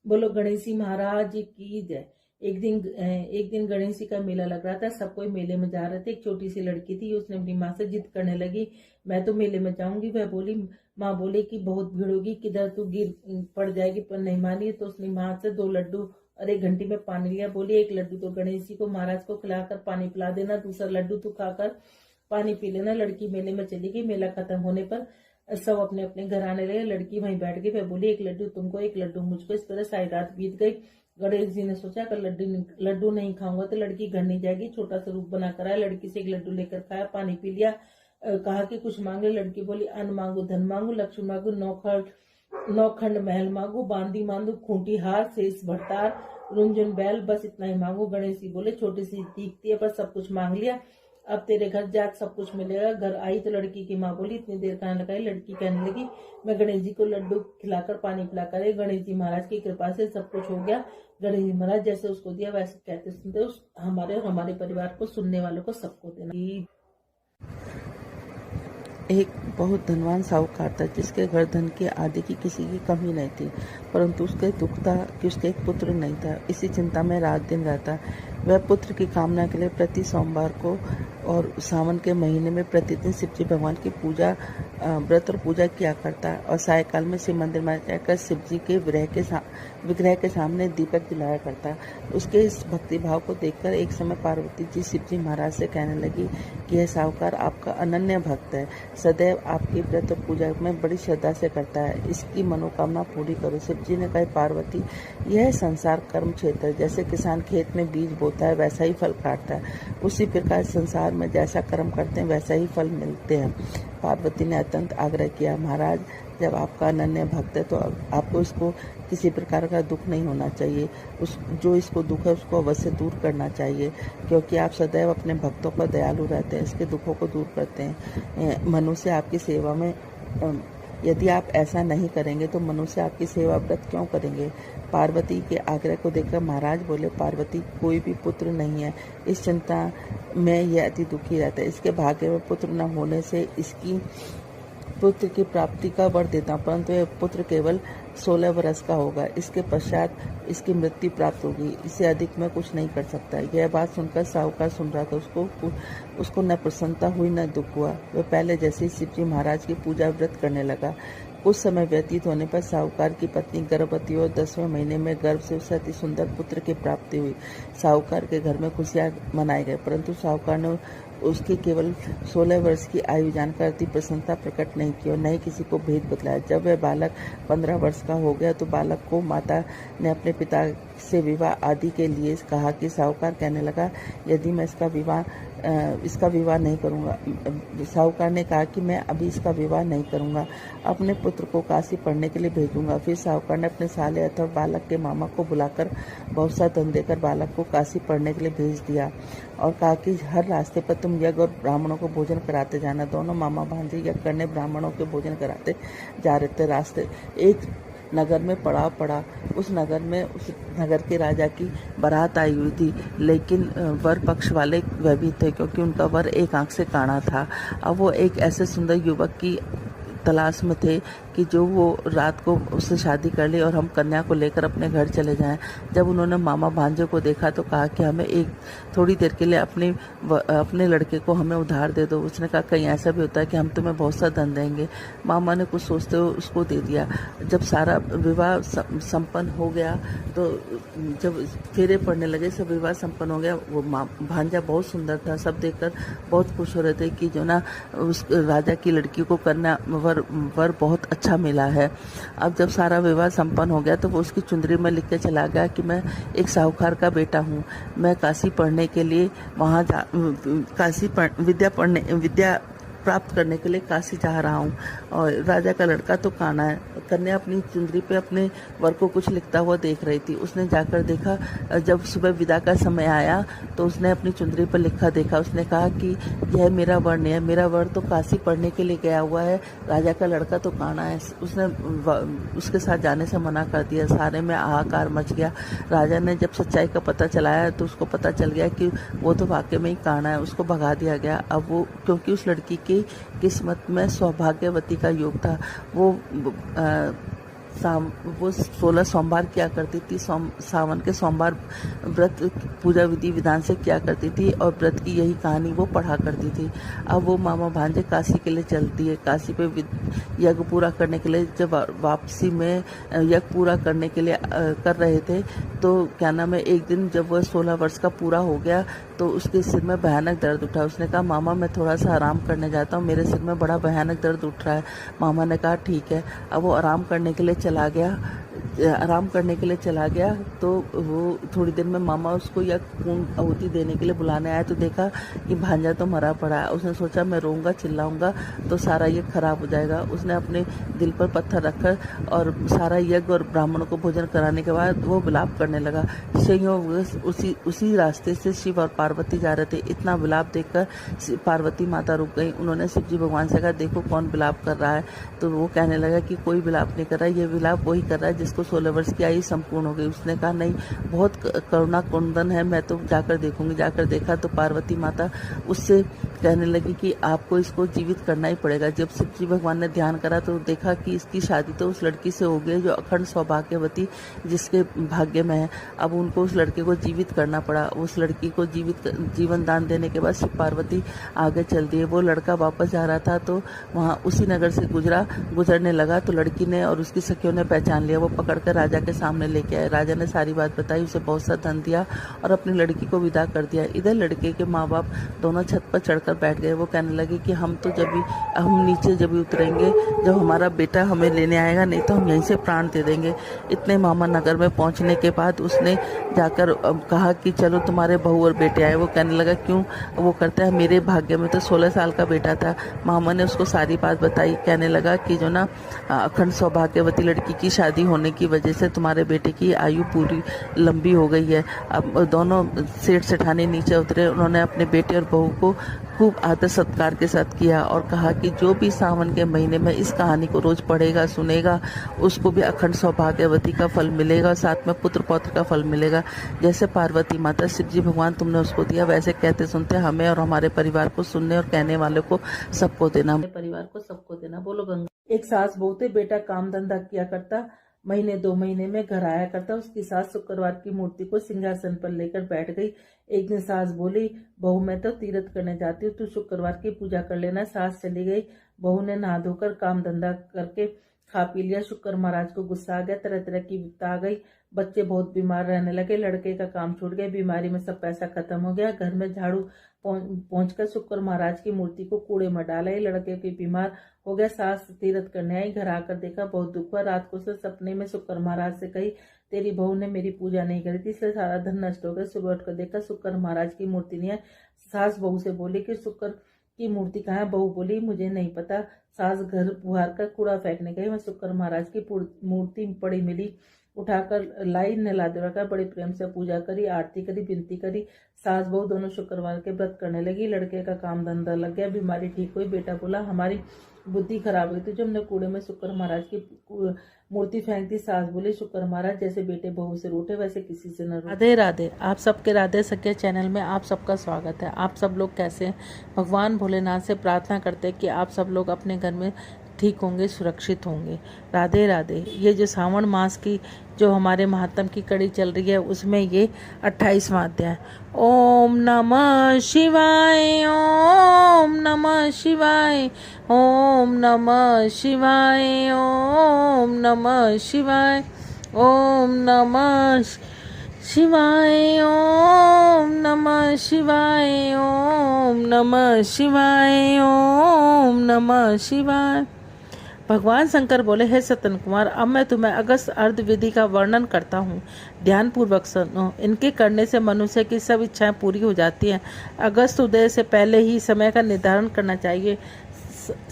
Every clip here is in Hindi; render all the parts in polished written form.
बोलो गणेश जी महाराज की जय। एक दिन गणेश जी का मेला लग रहा था, सब कोई मेले में जा रहे थे। एक छोटी सी लड़की थी, उसने अपनी माँ से जिद करने लगी, मैं तो मेले में जाऊंगी। वह बोली, माँ बोले कि बहुत भीड़ होगी, किधर तू गिर पड़ जाएगी, पर नहीं मानी। तो उसने माँ से 2 लड्डू और 1 घंटी में पानी लिया। बोली, एक लड्डू तो गणेश जी को महाराज को खिलाकर पानी पिला देना, दूसरा लड्डू तू खाकर पानी पी लेना। लड़की मेले में चली गई। मेला खत्म होने पर सब अपने अपने घर आने लगे। लड़की वहीं बैठ गई। वह बोली, एक लड्डू तुमको, एक लड्डू मुझको। इस तरह सारी रात बीत गई। गणेश जी ने सोचा कि लड्डू नहीं खाऊंगा तो लड़की घर नहीं जाएगी। छोटा सा रूप बनाकर आया, लड़की से एक लड्डू लेकर खाया, पानी पी लिया। कहा कि कुछ मांग ले। लड़की बोली, अन्न मांगू, धन मांगू, लक्ष्मी मांगू, नौखंड महल मांगू, बांदी मांगू, खूंटी हार, शेष भरतार, रुंझुन बैल, बस इतना ही मांगू। गणेश जी बोले, छोटी सी दिखती है पर सब कुछ मांग लिया, अब तेरे घर जाकर सब कुछ मिलेगा। घर आई तो लड़की की माँ बोली, इतनी देर कहाँ लगाई। लड़की कहने लगी, मैं गणेश जी को लड्डू खिलाकर पानी पिलाकर गणेश जी महाराज की कृपा से सब कुछ हो गया। गणेश जी महाराज जैसे उसको दिया वैसे कहते सुनते उस हमारे और हमारे परिवार को, सुनने वालों को, सबको देना। एक बहुत धनवान साहूकार था जिसके घर धन की आदि की किसी की कमी नहीं थी, परंतु उसके दुख था कि उसके एक पुत्र नहीं था। इसी चिंता में रात दिन रहता। वह पुत्र की कामना के लिए प्रति सोमवार को और सावन के महीने में प्रतिदिन शिवजी भगवान की पूजा, व्रत और पूजा किया करता और सायकाल में शिव मंदिर में जाकर शिवजी के विग्रह के सामने दीपक जलाया करता। उसके इस भक्ति भाव को देखकर एक समय पार्वती जी शिवजी महाराज से कहने लगी कि यह साहूकार आपका अनन्य भक्त है, सदैव आपकी व्रत और पूजा में बड़ी श्रद्धा से करता है, इसकी मनोकामना पूरी करो। शिवजी ने कहा, पार्वती, यह संसार कर्म क्षेत्र है। जैसे किसान खेत में बीज बोता है वैसा ही फल काटता है, उसी प्रकार संसार में जैसा कर्म करते हैं वैसा ही फल मिलते हैं। पार्वती ने अत्यंत आग्रह किया, महाराज, जब आपका अनन्य भक्त है तो आपको इसको किसी प्रकार का दुख नहीं होना चाहिए। जो इसको दुख है उसको अवश्य दूर करना चाहिए, क्योंकि आप सदैव अपने भक्तों पर दयालु रहते हैं, इसके दुखों को दूर करते हैं। मनुष्य आपकी सेवा में, यदि आप ऐसा नहीं करेंगे तो मनुष्य आपकी सेवा व्रत क्यों करेंगे। पार्वती के आग्रह को देखकर महाराज बोले, पार्वती, कोई भी पुत्र नहीं है, इस चिंता में यह अति दुखी रहता है। इसके भाग्य में पुत्र न होने से इसकी पुत्र की प्राप्ति का वर देता हूँ, परंतु यह पुत्र केवल 16 वर्ष का होगा। इसके पश्चात इसकी मृत्यु प्राप्त होगी, इससे अधिक मैं कुछ नहीं कर सकता। यह बात सुनकर साहूकार सुन रहा था। उसको न प्रसन्नता हुई न दुख हुआ। वह पहले जैसे ही शिवजी महाराज की पूजा व्रत करने लगा। कुछ समय व्यतीत होने पर साहूकार की पत्नी गर्भवती और 10वें महीने में गर्भ से उसे अति सुंदर पुत्र की प्राप्ति हुई। साहूकार के घर में खुशियां मनाए गए, परंतु साहूकार ने उसकी केवल 16 वर्ष की आयु जानकर अति प्रसन्नता प्रकट नहीं की और न ही किसी को भेद बतलाया। जब वह बालक 15 वर्ष का हो गया तो बालक को माता ने अपने पिता से विवाह आदि के लिए कहा कि साहूकार कहने लगा, यदि मैं इसका विवाह नहीं करूंगा। साहूकार ने कहा कि मैं अभी इसका विवाह नहीं करूंगा, अपने पुत्र को काशी पढ़ने के लिए भेजूंगा। फिर साहूकार ने अपने साले अथवा बालक के मामा को बुलाकर बहुत सा धन देकर बालक को काशी पढ़ने के लिए भेज दिया और कहा कि हर रास्ते पर तुम यज्ञ और ब्राह्मणों को भोजन कराते जाना। दोनों मामा भांजे यज्ञ करने ब्राह्मणों के भोजन कराते जा रहे थे। रास्ते एक नगर में पड़ाव पड़ा। उस नगर के राजा की बारात आई हुई थी, लेकिन वर पक्ष वाले वह भी थे, क्योंकि उनका वर एक आंख से काना था। अब वो एक ऐसे सुंदर युवक की तलाश में थे कि जो वो रात को उससे शादी कर ले और हम कन्या को लेकर अपने घर चले जाएं। जब उन्होंने मामा भांजे को देखा तो कहा कि हमें थोड़ी देर के लिए अपने लड़के को हमें उधार दे दो। उसने कहा, कहीं ऐसा भी होता है कि हम तुम्हें बहुत सा धन देंगे। मामा ने कुछ सोचते हुए उसको दे दिया। जब सारा विवाह संपन्न हो गया तो जब फेरे पड़ने लगे, सब विवाह संपन्न हो गया। वो भांजा बहुत सुंदर था, सब देखकर बहुत खुश हो रहे थे कि जो ना उस राजा की लड़की को कन्या वर बहुत अच्छा मिला है। अब जब सारा विवाह संपन्न हो गया तो वो उसकी चुंदरी में लिख के चला गया कि मैं एक साहूकार का बेटा हूँ, मैं काशी पढ़ने के लिए वहाँ विद्या प्राप्त करने के लिए काशी जा रहा हूँ। और राजा का लड़का तो काना है। कन्या अपनी चुंदरी पे अपने वर को कुछ लिखता हुआ देख रही थी। उसने जाकर देखा, जब सुबह विदा का समय आया तो उसने अपनी चुंदरी पर लिखा देखा। उसने कहा कि यह मेरा वर नहीं है, मेरा वर तो काशी पढ़ने के लिए गया हुआ है, राजा का लड़का तो काना है। उसने उसके साथ जाने से मना कर दिया। सारे में हाहाकार मच गया। राजा ने जब सच्चाई का पता चलाया तो उसको पता चल गया कि वो तो वाकई में ही काना है। उसको भगा दिया गया। अब वो, क्योंकि उस लड़की की किस्मत में सौभाग्यवती का योग था, वो वो 16 सोमवार किया करती थी। सावन के सोमवार व्रत पूजा विधि विधान से किया करती थी और व्रत की यही कहानी वो पढ़ा करती थी। अब वो मामा भांजे काशी के लिए चलती है। काशी पे यज्ञ पूरा करने के लिए जब वापसी में यज्ञ पूरा करने के लिए कर रहे थे तो क्या नाम है, एक दिन जब वह 16 वर्ष का पूरा हो गया तो उसके सिर में भयानक दर्द उठा। उसने कहा मामा मैं थोड़ा सा आराम करने जाता हूँ, मेरे सिर में बड़ा भयानक दर्द उठ रहा है। मामा ने कहा ठीक है। अब वो आराम करने के लिए चला गया तो वो थोड़ी देर में मामा उसको या खून आहुति देने के लिए बुलाने आया तो देखा कि भांजा तो मरा पड़ा है। उसने सोचा मैं रोऊंगा चिल्लाऊंगा तो सारा यज्ञ खराब हो जाएगा। उसने अपने दिल पर पत्थर रखा और सारा यज्ञ और ब्राह्मणों को भोजन कराने के बाद वो विलाप करने लगा। संयोग उसी रास्ते से शिव और पार्वती जा रहे थे। इतना विलाप देखकर पार्वती माता रुक गई। उन्होंने शिव जी भगवान से कहा देखो कौन विलाप कर रहा है। तो वो कहने लगा कि कोई विलाप नहीं कर रहा है, ये विलाप वही कर रहा है जिसको 16 वर्ष की आयु संपूर्ण हो गई। उसने कहा नहीं, बहुत करुणा कुंदन है, मैं तो जाकर देखूंगी। जाकर देखा तो पार्वती माता उससे कहने लगी कि आपको इसको जीवित करना ही पड़ेगा। जब शिव जी भगवान ने ध्यान करा तो देखा कि इसकी शादी तो उस लड़की से हो गई जो अखंड सौभाग्यवती जिसके भाग्य में है। अब उनको उस लड़के को जीवित करना पड़ा। उस लड़की को जीवन दान देने के बाद शिव पार्वती आगे चल दिए। वो लड़का वापस जा रहा था तो वहाँ उसी नगर से गुजरने लगा तो लड़की ने और उसकी सखियों ने पहचान लिया। वो पकड़कर राजा के सामने लेके आए। राजा ने सारी बात बताई, उसे बहुत सा धन दिया और अपनी लड़की को विदा कर दिया। इधर लड़के के माँ बाप दोनों छत पर चढ़कर बैठ गए। वो कहने लगे कि हम नीचे जब भी उतरेंगे जब हमारा बेटा हमें लेने आएगा, नहीं तो हम यहीं से प्राण दे देंगे। इतने मामा नगर में पहुंचने के बाद उसने जाकर कहा कि चलो तुम्हारे बहू और बेटे आए। वो कहने लगा क्यों? वो करता है मेरे भाग्य में तो 16 साल का बेटा था। मामा ने उसको सारी बात बताई। कहने लगा कि जो ना अखंड सौभाग्यवती लड़की की शादी होने की वजह से तुम्हारे बेटे की आयु पूरी लंबी हो गई है। अब दोनों सेठ सेठानी नीचे उतरे। उन्होंने अपने बेटे और बहू को खूब आदर सत्कार के साथ किया और कहा कि जो भी सावन के महीने में इस कहानी को रोज पढ़ेगा सुनेगा उसको भी अखंड सौभाग्यवती का फल मिलेगा, साथ में पुत्र पौत्र का फल मिलेगा। जैसे पार्वती माता शिव जी भगवान तुमने उसको दिया, वैसे कहते सुनते हमें और हमारे परिवार को सुनने और कहने वालों को सबको देना। परिवार को सबको देना। बोलो गंगा। एक सास बहू थे। बेटा काम धंधा किया करता, महीने 2 महीने में घर आया करता। उसकी सास शुक्रवार की मूर्ति को सिंहासन पर लेकर बैठ गई। एक दिन सास बोली बहू मैं तो तीर्थ करने जाती हूँ, तू शुक्रवार की पूजा कर लेना। सास चली गई। बहू ने नहा धोकर काम धंधा करके खा पी लिया। शुक्र महाराज को गुस्सा आ गया। तरह तरह की विपदा आ गई। बच्चे बहुत बीमार रहने लगे। लड़के का काम छूट गया। बीमारी में सब पैसा खत्म हो गया। घर में झाड़ू पहुंचकर शुक्र महाराज की मूर्ति को कूड़े में डाला। ये लड़के की बीमार हो गया। सास तीर्थ करने आई। घर आकर देखा बहुत दुख हुआ। रात को उसने सपने में शुक्र महाराज से कही तेरी बहू ने मेरी पूजा नहीं करी थी इसलिए सारा धन नष्ट हो गया। सुबह उठकर देखा शुक्र महाराज की मूर्ति नहीं है। सास बहू से बोली कि शुक्र की मूर्ति कहाँ है? बहू बोली मुझे नहीं पता। सास घर बुहार कर कूड़ा फेंकने गई। मैं शुक्र महाराज की मूर्ति पड़ी मिली, उठाकर लाई, नहला धुलाकर बड़े प्रेम से पूजा करी, आरती करी, विनती करी। सास बहू दोनों शुक्रवार के व्रत करने लगी। लड़के का काम धंधा लग गया, बीमारी ठीक हुई। बेटा बोला हमारी बुद्धि खराब हुई थी जो हमने कूड़े में शुक्र महाराज की मूर्ति फेंक दी। सास बोले शुक्र महाराज जैसे बेटे बहू से रूठे वैसे किसी से न रूठे। राधे राधे। आप सबके राधे सख्य चैनल में आप सबका स्वागत है। आप सब लोग कैसे हैं? भगवान भोलेनाथ से प्रार्थना करते हैं कि आप सब लोग अपने घर में ठीक होंगे, सुरक्षित होंगे। राधे राधे। ये जो सावन मास की जो हमारे महात्म की कड़ी चल रही है उसमें ये 28वां अध्याय। ओम नमः शिवाय, ओम नमः शिवाय, ओम नमः शिवाय, ओम नमः शिवाय, ओम नमः शिवाय, ओम नमः शिवाय, ओम नमः शिवाय, ओम नमः शिवाय। भगवान शंकर बोले हे सतन कुमार, अब मैं तुम्हें अगस्त अर्ध विधि का वर्णन करता हूँ। ध्यान पूर्वक सुनो। इनके करने से मनुष्य की सब इच्छाएं पूरी हो जाती हैं। अगस्त उदय से पहले ही समय का निर्धारण करना चाहिए।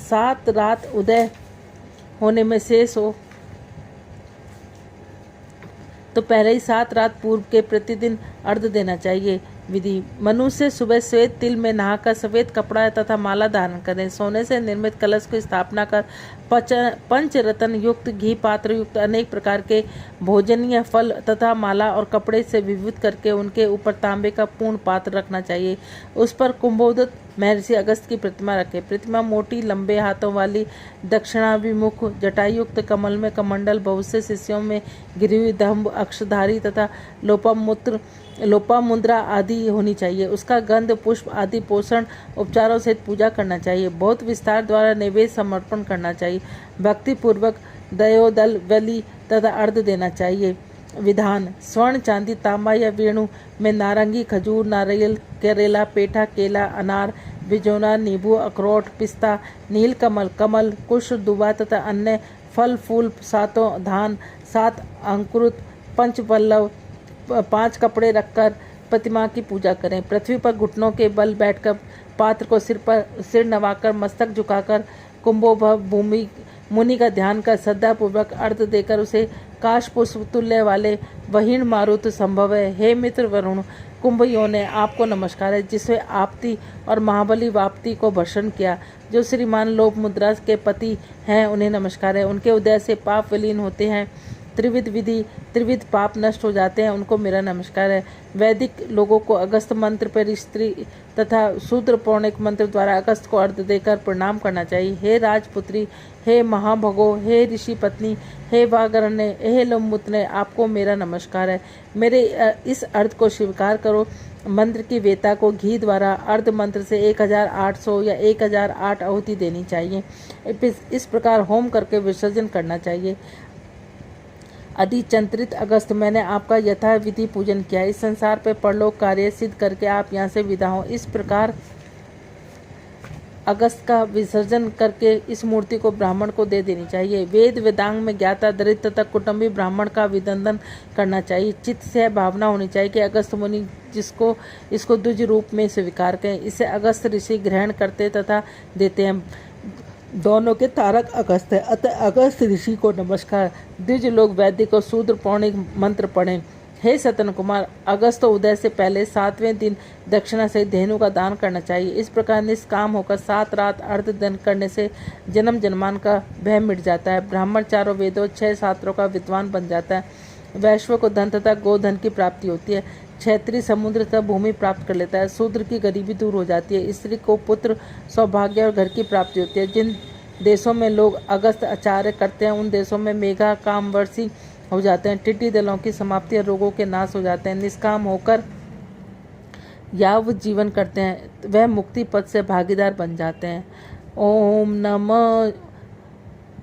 7 रात उदय होने में शेष हो तो पहले ही 7 रात पूर्व के प्रतिदिन अर्घ देना चाहिए। विधि। मनुष्य सुबह श्वेत तिल में नहाकर सफेद कपड़ा तथा माला धारण करें। सोने से निर्मित कलश की स्थापना कर पंच रत्न युक्त घी पात्र युक्त अनेक प्रकार के भोजनीय फल तथा माला और कपड़े से विभूत करके उनके ऊपर तांबे का पूर्ण पात्र रखना चाहिए। उस पर कुंभोदक महर्षि अगस्त की प्रतिमा रखें। प्रतिमा मोटी लंबे हाथों वाली, दक्षिणाभिमुख, जटायुक्त, कमल में कमंडल, बहुत से शिष्यों में गिरी हुई, दंभ, अक्षधारी तथा लोपामुद्रा आदि होनी चाहिए। उसका गंध, पुष्प आदि पोषण उपचारों सहित पूजा करना चाहिए। बहुत विस्तार द्वारा नैवेद्य समर्पण करना चाहिए। भक्ति पूर्वक दयोदल बलि तथा अर्घ देना चाहिए। विधान: स्वर्ण, चांदी, तांबा या वेणु में नारंगी, खजूर, नारियल, करेला, पेठा, केला, अनार, बिजौना, नींबू, अखरोट, पिस्ता, नीलकमल, कमल, कुश, दुबा तथा अन्य फल फूल, 7 धान, 7 अंकुरित, 5 पल्लव, 5 कपड़े रखकर प्रतिमा की पूजा करें। पृथ्वी पर घुटनों के बल बैठकर पात्र को सिर नवाकर मस्तक झुकाकर कुंभोभव भूमि मुनि का ध्यान कर श्रद्धापूर्वक अर्घ देकर उसे काश पुष्प तुल्य वाले वहीण मारुत संभव है। हे मित्र वरुण, कुंभयों ने आपको नमस्कार है, जिससे आपती और महाबली वाप्ती को भर्षण किया। जो श्रीमान लोभ मुद्रा के पति हैं, उन्हें नमस्कार है। उनके उदय से पाप विलीन होते हैं, त्रिविध पाप नष्ट हो जाते हैं, उनको मेरा नमस्कार है। वैदिक लोगों को अगस्त मंत्र पर स्त्री तथा शूद्र पौराणिक मंत्र द्वारा अगस्त को अर्घ देकर प्रणाम करना चाहिए। हे राजपुत्री, हे महाभगो, हे ऋषि पत्नी, हे वागरण्य, हे लोममुद्रे, आपको मेरा नमस्कार है। मेरे इस अर्घ को स्वीकार करो। मंत्र की वेता को घी द्वारा अर्ध मंत्र से 1800 या 1008 आहुति देनी चाहिए। इस प्रकार होम करके विसर्जन करना चाहिए। अधिचंत्रित अगस्त, मैंने आपका यथाविधि पूजन किया। इस संसार पे परलोक कार्य सिद्ध करके आप यहाँ से विदा हो। इस प्रकार अगस्त का विसर्जन करके इस मूर्ति को ब्राह्मण को दे देनी चाहिए। वेद वेदांग में ज्ञाता दरिद्र तथा कुटुंबी ब्राह्मण का विदंदन करना चाहिए। चित्त से भावना होनी चाहिए कि अगस्त मुनि इसको द्विज रूप में स्वीकार करें। इसे अगस्त ऋषि ग्रहण करते तथा देते हैं। दोनों के तारक अगस्त है, अतः अगस्त ऋषि को नमस्कार। द्विज लोग वैदिक और शूद्र पौराणिक मंत्र पढ़ें। हे सतन कुमार, अगस्त उदय से पहले 7वें दिन दक्षिणा से धेनु का दान करना चाहिए। इस प्रकार निष्काम होकर 7 रात अर्ध दान करने से जन्म जन्मान का भय मिट जाता है। ब्राह्मण 4 वेदों 6 शास्त्रों का विद्वान बन जाता है। वैश्व को धन तथा गोधन की प्राप्ति होती है। क्षत्रिय समुद्र तथा भूमि प्राप्त कर लेता है। शूद्र की गरीबी दूर हो जाती है। स्त्री को पुत्र, सौभाग्य और घर की प्राप्ति होती है। जिन देशों में लोग अगस्त आचार्य करते हैं, उन देशों में मेघा कामवर्षी हो जाते हैं। टिड्डी दलों की समाप्ति और रोगों के नाश हो जाते हैं। निष्काम होकर यावत जीवन करते हैं, वह मुक्ति पद से भागीदार बन जाते हैं। ओम नमः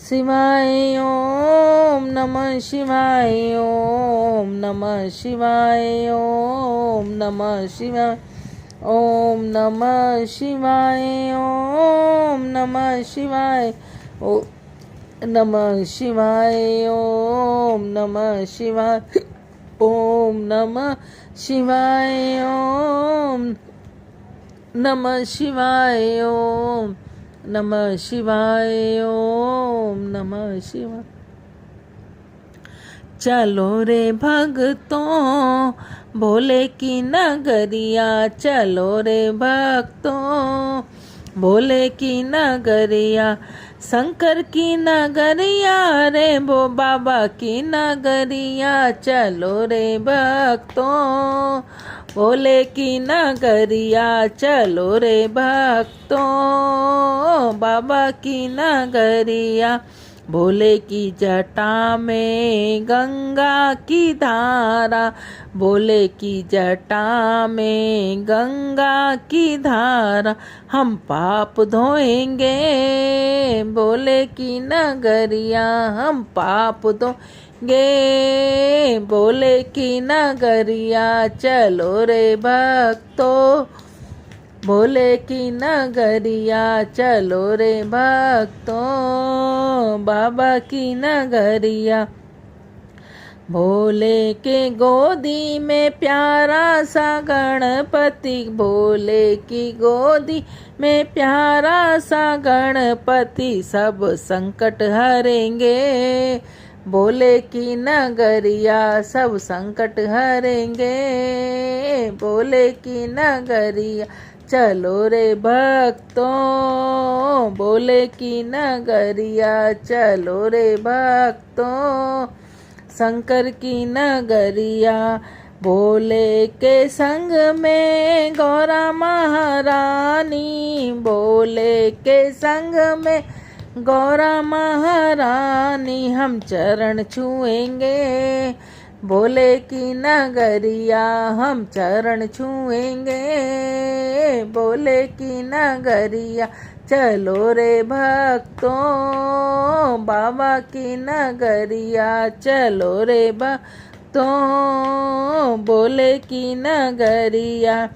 शिवाय, ओम नमः शिवाय, ओम नमः शिवाय, ओम नमः शिवाय, ओम नमः शिवाय, ओम नमः शिवाय, ओम नमः शिवाय, ओम नमः शिवाय, ओम नमः शिवाय, ओम नमः शिवाय, ओम नमः शिवाय, ओम नमः शिवाय। चलो रे भक्तों भोले की नगरिया, चलो रे भक्तों भोले की नगरिया, शंकर की नगरिया रे वो बाबा की नगरिया। चलो रे भक्तों भोले की नगरिया, चलो रे भक्तों बाबा की नगरिया। भोले की जटा में गंगा की धारा, भोले की जटा में गंगा की धारा, हम पाप धोएंगे भोले की नगरिया, हम पाप धोएंगे भोले की नगरिया। चलो रे भक्तों भोले की नगरिया, चलो रे भक्तों बाबा की नगरिया। भोले के गोदी में प्यारा सा गणपति, भोले की गोदी में प्यारा सा गणपति, सब संकट हरेंगे भोले की नगरिया सब संकट हरेंगे, भोले की नगरिया चलो रे भक्तों, भोले की नगरिया चलो रे भक्तों, शंकर की नगरिया भोले के संग में गौरा महारानी, भोले के संग में गौरा महारानी हम चरण छुएंगे, भोले की नगरिया हम चरण छुएंगे, भोले की नगरिया चलो रे भक्तों, बाबा की नगरिया चलो रे भक्तों, भोले की नगरिया,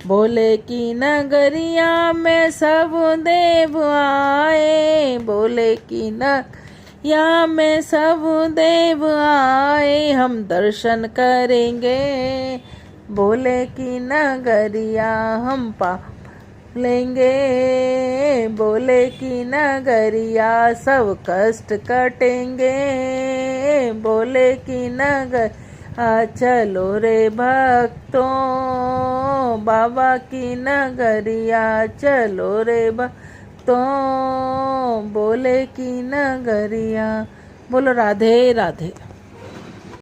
भोले की नगरिया में सब देव आए, भोले की नगरिया में सब देव आए, हम दर्शन करेंगे, भोले की नगरिया हम पा लेंगे, भोले की नगरिया सब कष्ट कटेंगे, भोले की नगरिया चलो रे भक्तों, बाबा की नगरिया चलो रे भक्तों, भोले की नगरिया। बोलो राधे राधे।